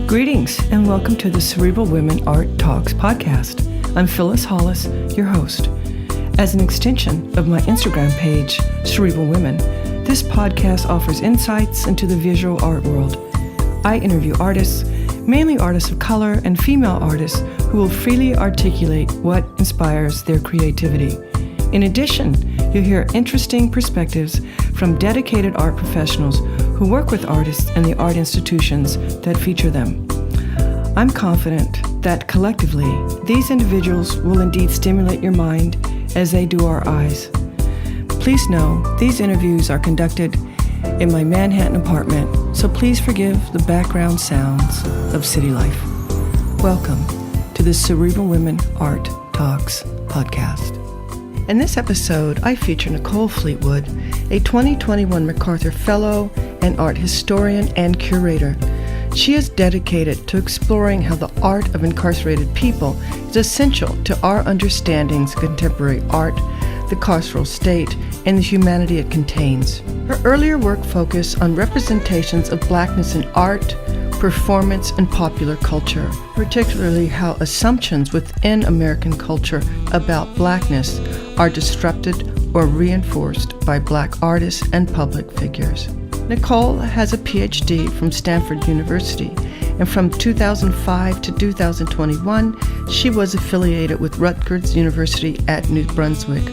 Greetings and welcome to the Cerebral Women Art Talks podcast. I'm Phyllis Hollis, your host. As an extension of my Instagram page, Cerebral Women, this podcast offers insights into the visual art world. I interview artists, mainly artists of color and female artists, who will freely articulate what inspires their creativity. In addition, you'll hear interesting perspectives from dedicated art professionals who work with artists and the art institutions that feature them. I'm confident that collectively, these individuals will indeed stimulate your mind as they do our eyes. Please know these interviews are conducted in my Manhattan apartment, so please forgive the background sounds of city life. Welcome to the Cerebral Women Art Talks podcast. In this episode, I feature Nicole Fleetwood, a 2021 MacArthur Fellow and art historian and curator. She is dedicated to exploring how the art of incarcerated people is essential to our understandings of contemporary art, the carceral state, and the humanity it contains. Her earlier work focused on representations of Blackness in art, performance, and popular culture, particularly how assumptions within American culture about Blackness are disrupted or reinforced by Black artists and public figures. Nicole has a PhD from Stanford University, and from 2005 to 2021, she was affiliated with Rutgers University at New Brunswick,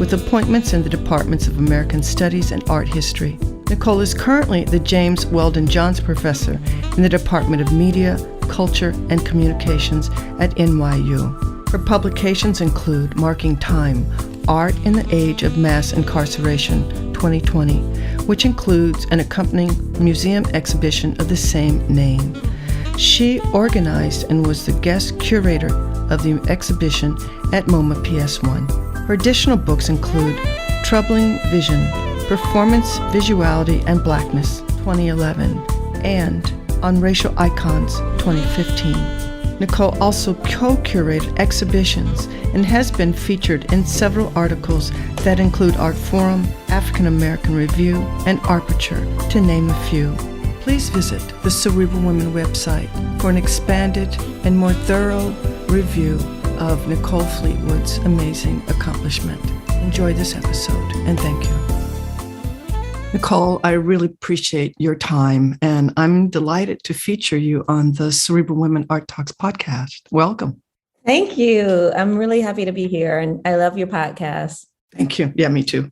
with appointments in the Departments of American Studies and Art History. Nicole is currently the James Weldon Johns Professor in the Department of Media, Culture, and Communications at NYU. Her publications include Marking Time, Art in the Age of Mass Incarceration, 2020, which includes an accompanying museum exhibition of the same name. She organized and was the guest curator of the exhibition at MoMA PS1. Her additional books include Troubling Vision, Performance, Visuality, and Blackness, 2011, and On Racial Icons, 2015. Nicole also co-curated exhibitions and has been featured in several articles that include Art Forum, African American Review, and Aperture, to name a few. Please visit the Cerebral Women website for an expanded and more thorough review of Nicole Fleetwood's amazing accomplishment. Enjoy this episode, and thank you. Nicole, I really appreciate your time, and I'm delighted to feature you on the Cerebral Women Art Talks podcast. Welcome. Thank you. I'm really happy to be here, and I love your podcast. Thank you. Yeah, me too.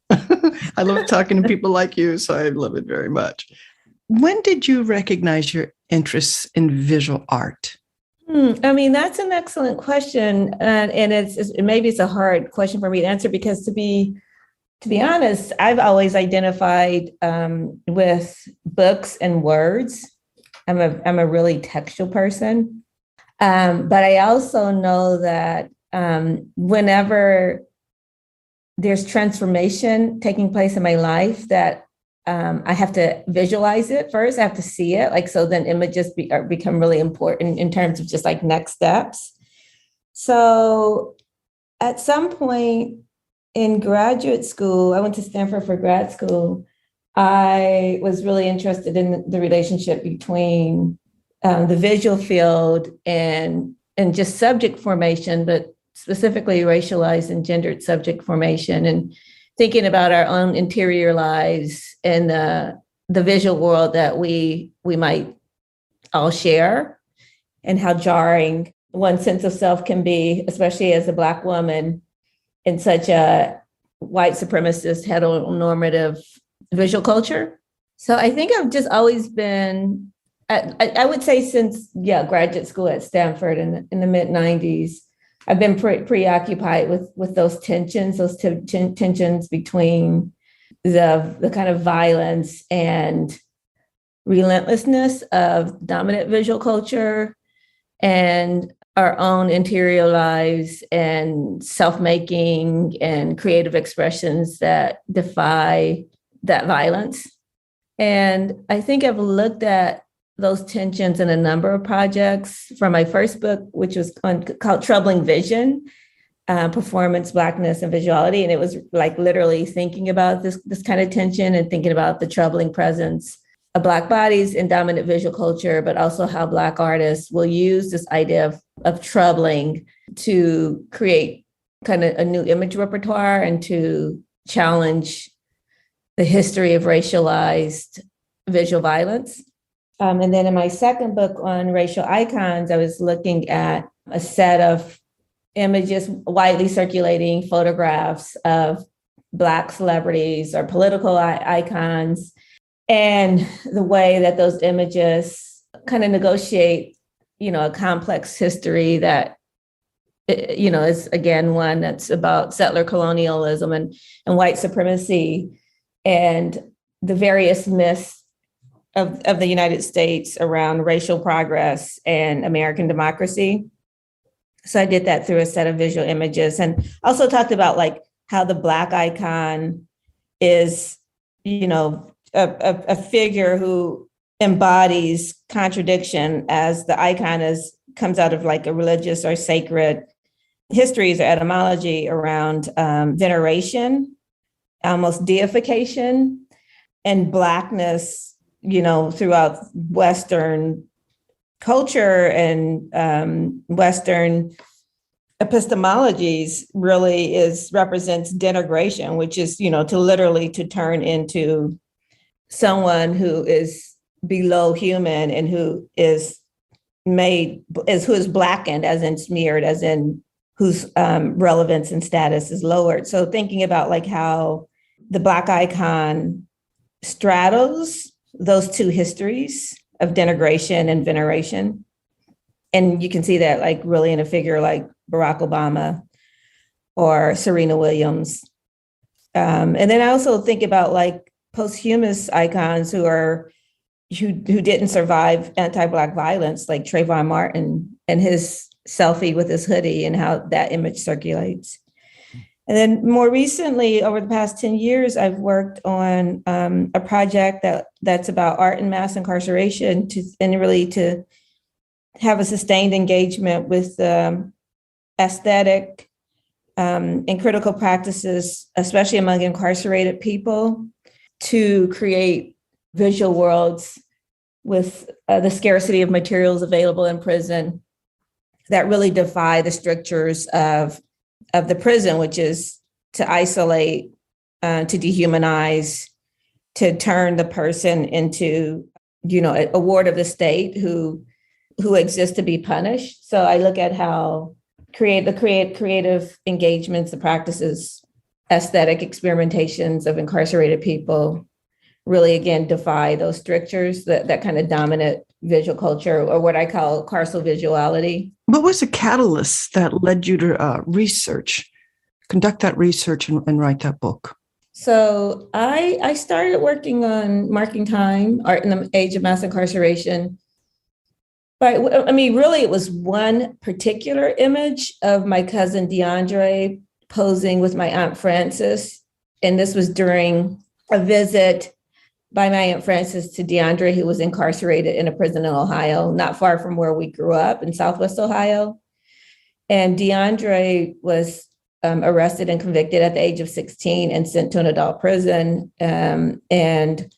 I love talking to people like you, so I love it very much. When did you recognize your interests in visual art? That's an excellent question, and maybe it's a hard question for me to answer because to be honest, I've always identified with books and words. I'm a really textual person, but I also know that whenever there's transformation taking place in my life, that I have to visualize it first. I have to see it, so then images become really important in terms of just like next steps. So at some point in graduate school, I went to Stanford for grad school. I was really interested in the relationship between the visual field and just subject formation, but specifically racialized and gendered subject formation, and thinking about our own interior lives and the visual world that we might all share, and how jarring one sense of self can be, especially as a Black woman in such a white supremacist, heteronormative visual culture. So I think I've just always been, I would say since graduate school at Stanford in the mid-90s, I've been preoccupied with those tensions, tensions between the kind of violence and relentlessness of dominant visual culture and our own interior lives and self-making and creative expressions that defy that violence. And I think I've looked at those tensions in a number of projects, from my first book, which was called Troubling Vision, Performance, Blackness, and Visuality. And it was like literally thinking about this kind of tension and thinking about the troubling presence Black bodies in dominant visual culture, but also how Black artists will use this idea of troubling to create kind of a new image repertoire and to challenge the history of racialized visual violence. And then in my second book on racial icons, I was looking at a set of images, widely circulating photographs of Black celebrities or political icons, and the way that those images kind of negotiate, a complex history that, is again one that's about settler colonialism and white supremacy and the various myths of the United States around racial progress and American democracy. So I did that through a set of visual images, and also talked about like how the Black icon is, a figure who embodies contradiction, as the icon comes out of like a religious or sacred histories or etymology around veneration, almost deification, and Blackness, throughout Western culture and Western epistemologies really represents denigration, which is, to turn into someone who is below human and who is blackened, as in smeared, as in whose relevance and status is lowered. So thinking about like how the Black icon straddles those two histories of denigration and veneration. And you can see that like really in a figure like Barack Obama or Serena Williams. And then I also think about like posthumous icons who didn't survive anti-Black violence, like Trayvon Martin and his selfie with his hoodie and how that image circulates. And then more recently, over the past 10 years, I've worked on a project that's about art and mass incarceration to have a sustained engagement with aesthetic and critical practices, especially among incarcerated people, to create visual worlds with the scarcity of materials available in prison that really defy the strictures of the prison, which is to isolate, to dehumanize, to turn the person into, a ward of the state who exists to be punished. So I look at how creative engagements, the practices, aesthetic experimentations of incarcerated people really, again, defy those strictures, that kind of dominant visual culture, or what I call carceral visuality. What was the catalyst that led you to conduct that research and write that book? So I started working on Marking Time, Art in the Age of Mass Incarceration. But I mean, really, it was one particular image of my cousin DeAndre posing with my Aunt Frances. And this was during a visit by my Aunt Frances to DeAndre, who was incarcerated in a prison in Ohio, not far from where we grew up in Southwest Ohio. And DeAndre was arrested and convicted at the age of 16 and sent to an adult prison, and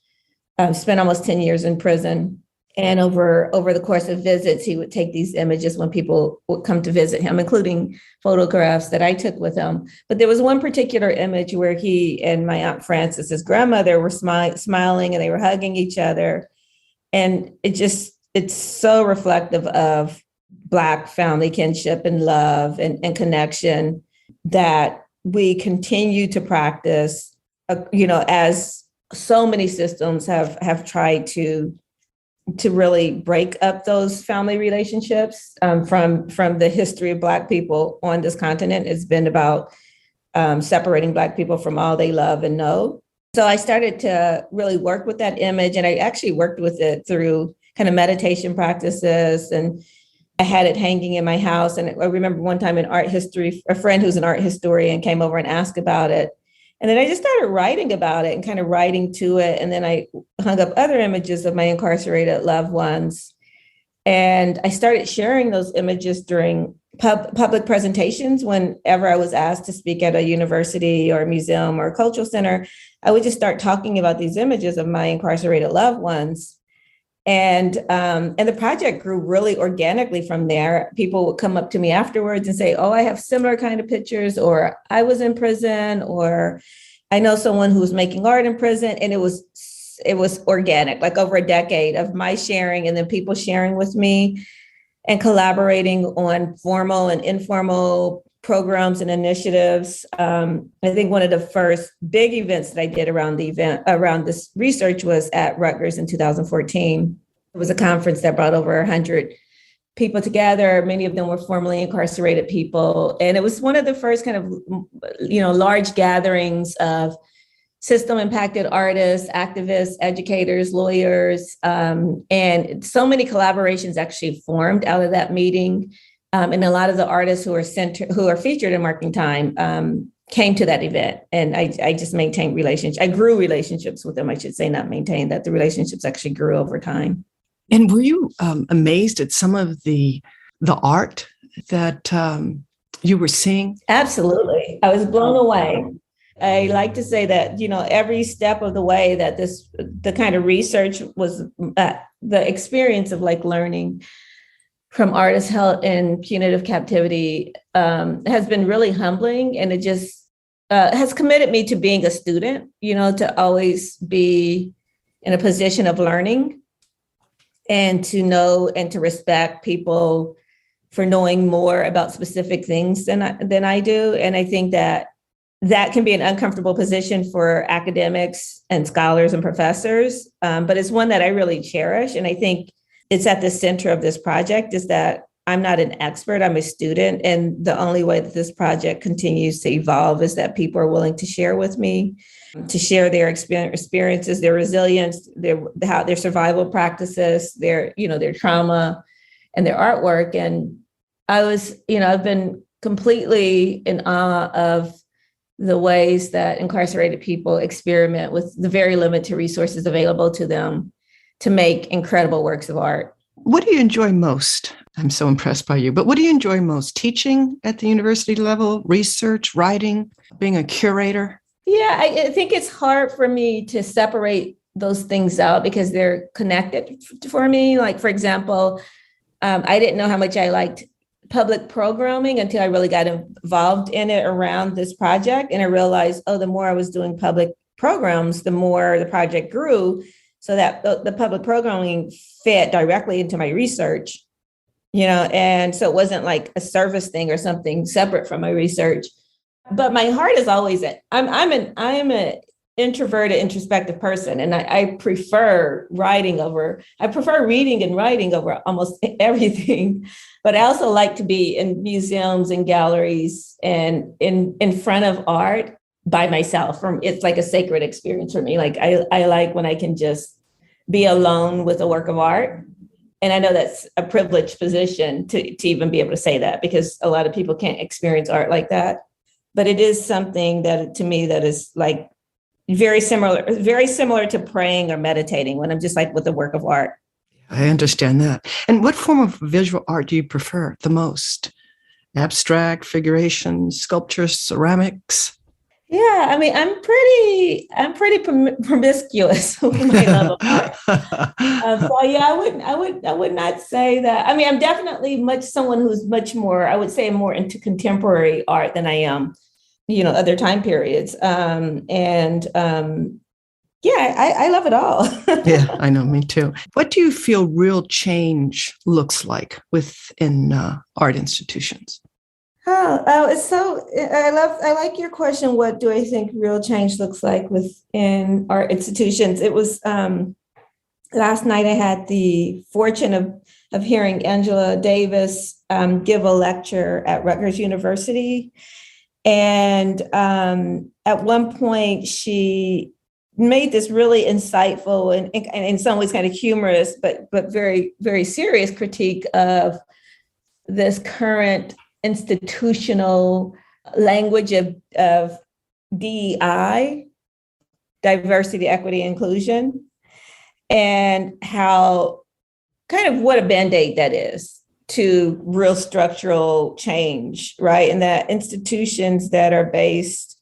spent almost 10 years in prison. And over the course of visits, he would take these images when people would come to visit him, including photographs that I took with him. But there was one particular image where he and my Aunt Frances, his grandmother, were smiling and they were hugging each other. And it's so reflective of Black family kinship and love and connection that we continue to practice, as so many systems have tried to really break up those family relationships. From the history of Black people on this continent, it's been about separating Black people from all they love and know. So I started to really work with that image, and I actually worked with it through kind of meditation practices, and I had it hanging in my house. And I remember one time in art history, a friend who's an art historian came over and asked about it. And then I just started writing about it and kind of writing to it. And then I hung up other images of my incarcerated loved ones. And I started sharing those images during public presentations. Whenever I was asked to speak at a university or a museum or a cultural center, I would just start talking about these images of my incarcerated loved ones. And the project grew really organically from there. People would come up to me afterwards and say, oh, I have similar kind of pictures, or I was in prison, or I know someone who was making art in prison. And it was organic, like over a decade of my sharing and then people sharing with me and collaborating on formal and informal programs and initiatives. I think one of the first big events that I did around this research was at Rutgers in 2014. It was a conference that brought over 100 people together. Many of them were formerly incarcerated people. And it was one of the first kind of, large gatherings of system impacted artists, activists, educators, lawyers, and so many collaborations actually formed out of that meeting. And a lot of the artists who are featured in Marking Time came to that event. And I just maintained relationships. I grew relationships with them, I should say, not maintained, that the relationships actually grew over time. And were you amazed at some of the art that you were seeing? Absolutely. I was blown away. I like to say that, every step of the way that the kind of research was the experience of like learning from artists held in punitive captivity has been really humbling. And it just has committed me to being a student, to always be in a position of learning and to know and to respect people for knowing more about specific things than I do. And I think that can be an uncomfortable position for academics and scholars and professors, but it's one that I really cherish. And I think it's at the center of this project is that I'm not an expert, I'm a student. And the only way that this project continues to evolve is that people are willing to share with me, to share their experiences, their resilience, their survival practices, their trauma and their artwork. And I've been completely in awe of the ways that incarcerated people experiment with the very limited resources available to them to make incredible works of art. What do you enjoy most? I'm so impressed by you, but what do you enjoy most? Teaching at the university level, research, writing, being a curator? Yeah, I think it's hard for me to separate those things out because they're connected for me. Like, for example, I didn't know how much I liked public programming until I really got involved in it around this project. And I realized, the more I was doing public programs, the more the project grew, so that the public programming fit directly into my research, and so it wasn't like a service thing or something separate from my research. But my heart is always I'm an introverted, introspective person, and I prefer reading and writing over almost everything. But I also like to be in museums and galleries and in front of art by myself. It's like a sacred experience for me. Like I like when I can just be alone with a work of art. And I know that's a privileged position to even be able to say that, because a lot of people can't experience art like that. But it is something that, to me, that is like very similar to praying or meditating, when I'm just like with a work of art. I understand that. And what form of visual art do you prefer the most? Abstract, figuration, sculpture, ceramics? Yeah, I mean, I'm pretty promiscuous with my love of art. So yeah, I would not say that. I mean, I'm definitely someone who's much more, I would say, more into contemporary art than I am, other time periods. Yeah, I love it all. Yeah, I know, me too. What do you feel real change looks like within art institutions? So I like your question. What do I think real change looks like within art institutions? It was last night I had the fortune of hearing Angela Davis give a lecture at Rutgers University. And at one point she made this really insightful and in some ways kind of humorous, but very, very serious critique of this current institutional language of DEI, diversity, equity, inclusion, and how kind of what a Band-Aid that is to real structural change, right? And that institutions that are based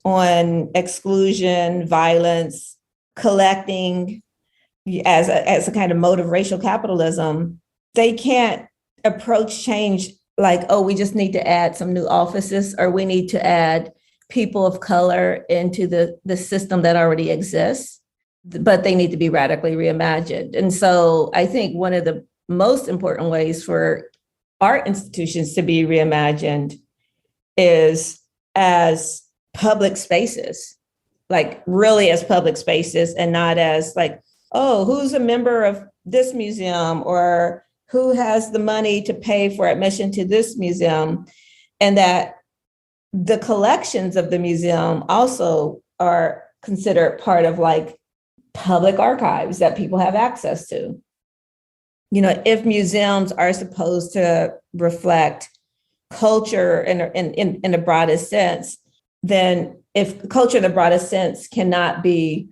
on exclusion, violence, collecting as a kind of mode of racial capitalism, they can't approach change like, oh, we just need to add some new offices, or we need to add people of color into the system that already exists, but they need to be radically reimagined. And so I think one of the most important ways for art institutions to be reimagined is as public spaces, like really as public spaces, and not as like, oh, who's a member of this museum, or who has the money to pay for admission to this museum, and that the collections of the museum also are considered part of like public archives that people have access to. You know, if museums are supposed to reflect culture in the broadest sense, then if culture in the broadest sense cannot be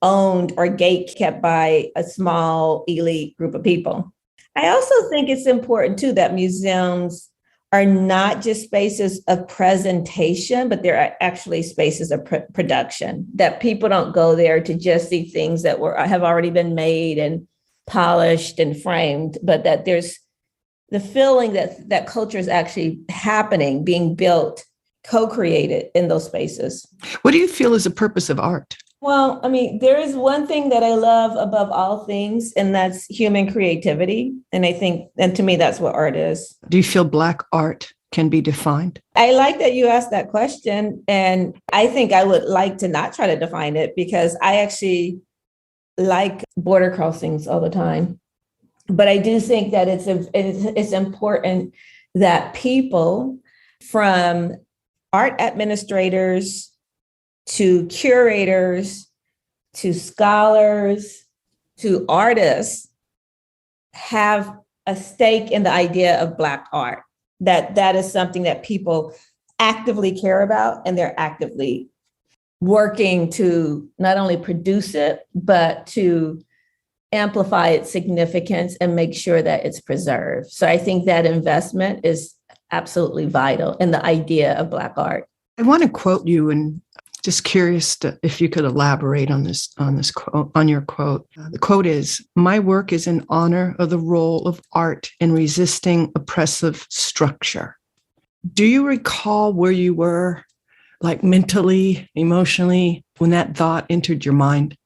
owned or gatekept by a small elite group of people. I also think it's important too that museums are not just spaces of presentation, but they're actually spaces of production, that people don't go there to just see things that have already been made and polished and framed, but that there's the feeling that culture is actually happening, being built, co-created in those spaces. What do you feel is the purpose of art? Well, I mean, there is one thing that I love above all things, and that's human creativity. And I think, and to me, that's what art is. Do you feel Black art can be defined? I like that you asked that question. And I think I would like to not try to define it, because I actually like border crossings all the time. But I do think that it's important that people, from art administrators to curators, to scholars, to artists, have a stake in the idea of Black art, that is something that people actively care about, and they're actively working to not only produce it, but to amplify its significance and make sure that it's preserved. So I think that investment is absolutely vital in the idea of Black art. I want to quote you, and just curious if you could elaborate on this quote, on your quote. The quote is, "My work is in honor of the role of art in resisting oppressive structure." Do you recall where you were, like mentally, emotionally, when that thought entered your mind?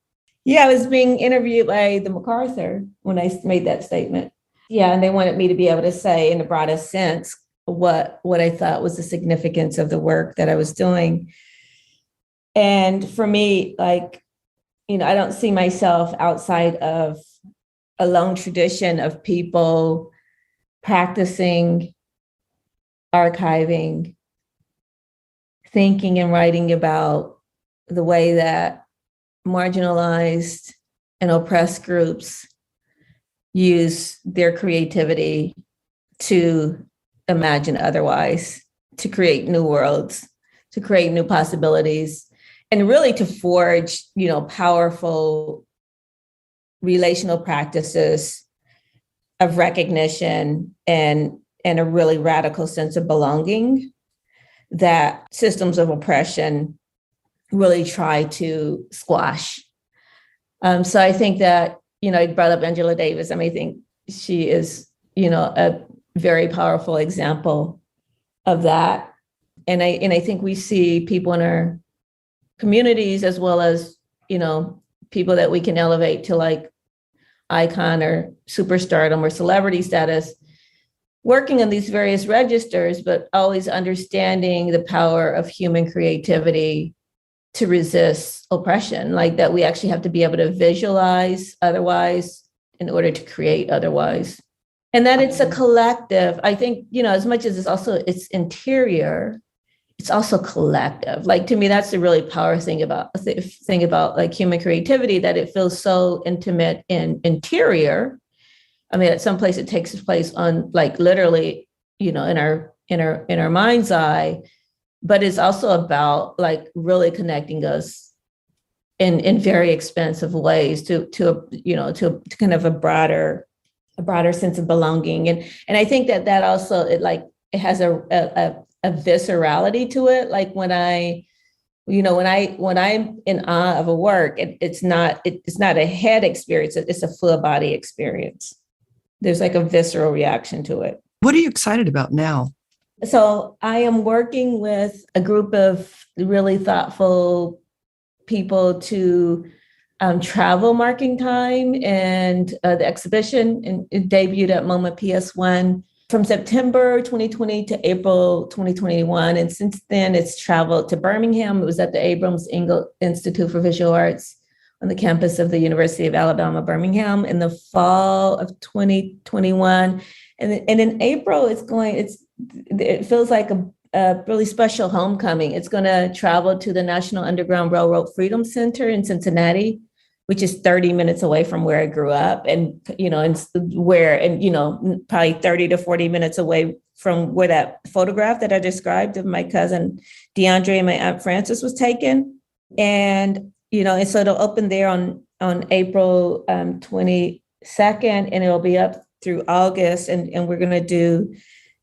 Yeah, I was being interviewed by the MacArthur when I made that statement. Yeah, and they wanted me to be able to say in the broadest sense what I thought was the significance of the work that I was doing. And for me, like, you know, I don't see myself outside of a long tradition of people practicing, archiving, thinking and writing about the way that marginalized and oppressed groups use their creativity to imagine otherwise, to create new worlds, to create new possibilities, and really to forge, you know, powerful relational practices of recognition and a really radical sense of belonging that systems of oppression really try to squash. So I think that, you know, I brought up Angela Davis. I mean, I think she is, you know, a very powerful example of that. And I think we see people in our communities, as well as, you know, people that we can elevate to like icon or superstardom or celebrity status, working on these various registers, but always understanding the power of human creativity to resist oppression, like that we actually have to be able to visualize otherwise in order to create otherwise. And that it's a collective. I think, you know, as much as it's interior, it's also collective. Like, to me, that's the really powerful thing about like human creativity, that it feels so intimate and interior. I mean, at some place it takes place on, like, literally, you know, in our mind's eye, but it's also about like really connecting us in very expansive ways to kind of a broader a broader sense of belonging. And I think that also, it has a viscerality to it. Like when I'm in awe of a work, it's not a head experience, it's a full body experience. There's like a visceral reaction to it. What are you excited about now? So I am working with a group of really thoughtful people to travel marking time, and the exhibition, and it debuted at MoMA PS1 from September 2020 to April 2021. And since then, it's traveled to Birmingham. It was at the Abrams Engel Institute for Visual Arts on the campus of the University of Alabama, Birmingham, in the fall of 2021. And in April, it feels like a really special homecoming. It's going to travel to the National Underground Railroad Freedom Center in Cincinnati, which is 30 minutes away from where I grew up, and probably 30 to 40 minutes away from where that photograph that I described of my cousin DeAndre and my Aunt Frances was taken. And so it'll open there on April 22nd, and it'll be up through August. And we're going to do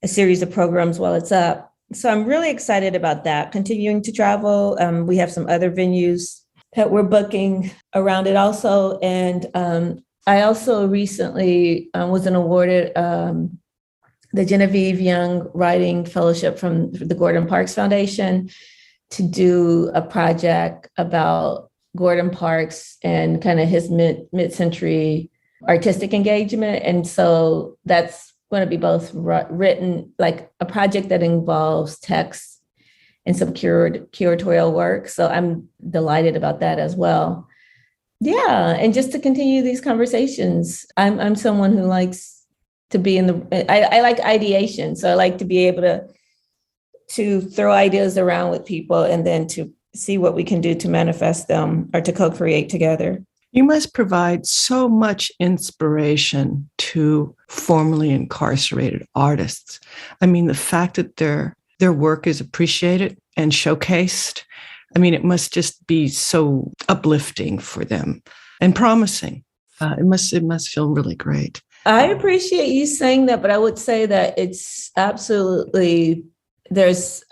a series of programs while it's up. So I'm really excited about that, continuing to travel. We have some other venues that we're booking around it also. And I also recently was awarded the Genevieve Young Writing Fellowship from the Gordon Parks Foundation to do a project about Gordon Parks and kind of his mid-century artistic engagement. And so that's going to be both written, like a project that involves text and some curatorial work. So I'm delighted about that as well. Yeah, and just to continue these conversations. I'm someone who likes to be I like ideation. So I like to be able to throw ideas around with people and then to see what we can do to manifest them or to co-create together. You must provide so much inspiration to formerly incarcerated artists. I mean, the fact that their work is appreciated and showcased, I mean, it must just be so uplifting for them and promising. It must feel really great. I appreciate you saying that, but I would say that it's absolutely, there's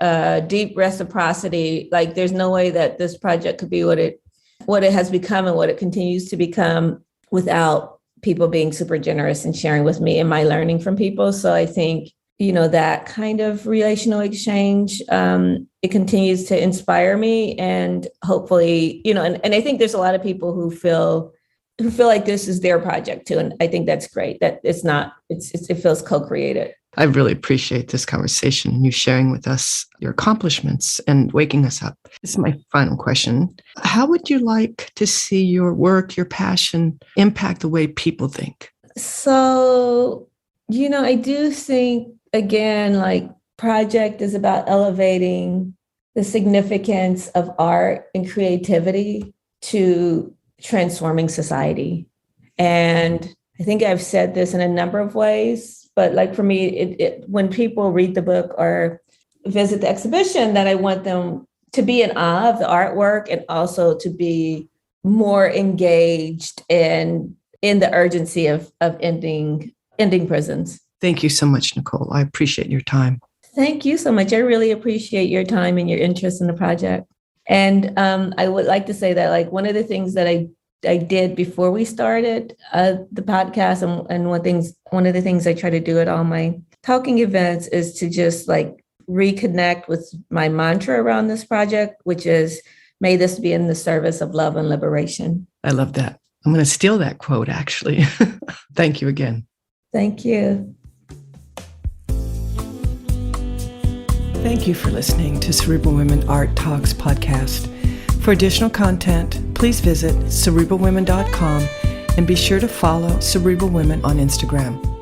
deep reciprocity. Like there's no way that this project could be what it has become and what it continues to become without people being super generous and sharing with me and my learning from people. So I think, that kind of relational exchange, it continues to inspire me, and hopefully, and I think there's a lot of people who feel like this is their project too. And I think that's great that it feels co-created. I really appreciate this conversation and you sharing with us your accomplishments and waking us up. This is my final question. How would you like to see your work, your passion impact the way people think? So, I do think, again, like project is about elevating the significance of art and creativity to transforming society. And I think I've said this in a number of ways, but like for me, when people read the book or visit the exhibition, that I want them to be in awe of the artwork and also to be more engaged in the urgency of ending prisons. Thank you so much, Nicole. I appreciate your time. Thank you so much. I really appreciate your time and your interest in the project. And I would like to say that, like, one of the things that I did before we started the podcast, and one of the things I try to do at all my talking events is to just like reconnect with my mantra around this project, which is, may this be in the service of love and liberation. I love that. I'm going to steal that quote, actually. Thank you again. Thank you. Thank you for listening to Cerebral Women Art Talks podcast. For additional content, please visit cerebralwomen.com and be sure to follow Cerebral Women on Instagram.